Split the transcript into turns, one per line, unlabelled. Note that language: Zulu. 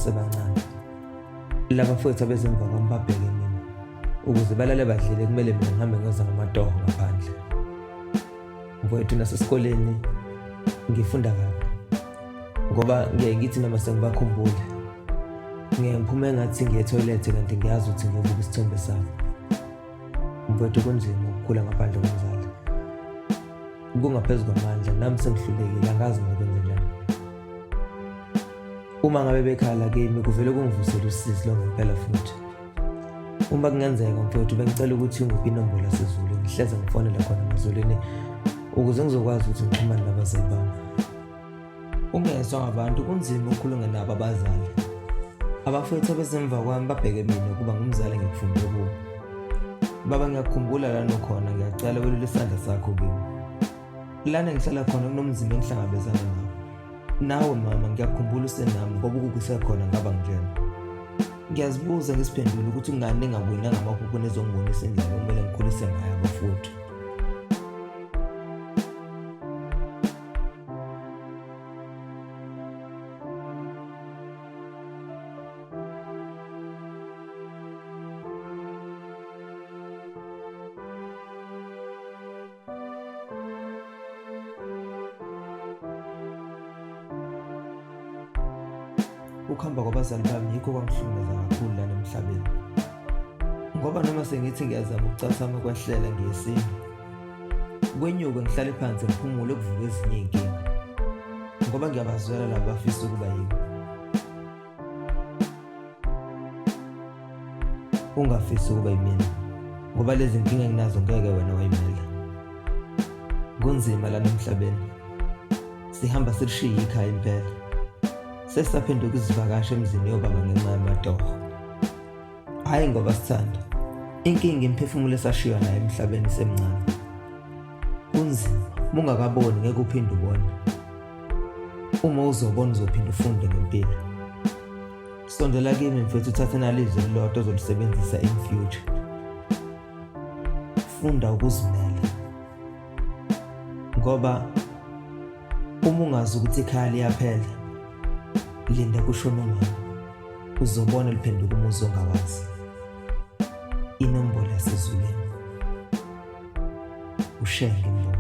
sebancane. Laba mfowethu abezemva kwami babheke mina ukuze balale badlile, kumele mina ngihambe ngiyoza ngamatoho ngaphandle. Mfowethu nasesikoleni ngifunda kabi ngoba ngiye ngithi noma sengibakhumbule ngiphume engathi ngiye etoilet kanti ngiyazi ukuthi ngiyobuka isithombe sami. Mfowethu kunzima ukukhula ngaphandle komzali, kungaphezu kwamandla, nami sengihlulekile, angazi ngikwenze njani. Uma ngabe bekhala kimi kuvele kungivusele usizi lo ngempela futhi. Uma kungenzeka mfowethu bengicela ukuthi ngiphi inombolo yaseZulu ngihleze ngifonela khona ngezulwini ukuze ngizokwazi ukuthi ngixhumane nabazali bami. Ungezwa ngabantu kunzima ukukhuluma nabo abazali. Abafowethu abezemva kwami babheke mina ukuba ngumzali engikufunde kubo. Baba, ngiyakhumbula lana khona, ngiyacela welule isandla sakho kimi. Lana ngihlala khona kunomzimba engihlangabezana nawo. Nawe mama, ngiyakhumbula usenami ngoba ukusekhona ngaba njena. Ngiyazibuza ngisiphendula ukuthi ngani ningabuyinanga amaphupho nezongibonisa indlela okumele ngikhulise ngayo abafowethu. Ukuhamba kwabazali bami yikho kwangihlukumeza kakhulu lana emhlabeni, ngoba noma sengithi ngiyazama ukucasama kwehlela ngiyesinda kwenyuke ngihlale phansi ngiphumule ukuvuka ezinye iy'nkinga ngoba ngiyabazwela laba bafisa ukuba yimi. Ungafisi ukuba yimina ngoba lezi nkinga enginazo ngeke wena wayimela. Kunzima lana emhlabeni, sihamba silishiye ikhaya impela. Sesaphenduka izivakashi emzini yobaba ngenxa yamatoho. Hhayi ngoba sithanda, inkinga imphefumulo esashiywa nayo emhlabeni semncane. Kunzima, uma ungakaboni ngeke uphinde ubone. Uma uzobona uzophinda ufunde ngempilo. Sondela kimi mfethu, uthathe nalizwi elilodwa ozolisebenzisa in future. Funda ukuzimela ngoba uma ungazi ukuthi ikhaya liyaphela, linda kusho noma uzobona liphenduka umuzi ongawazi. Inombolo yaseZulwini, ushenge.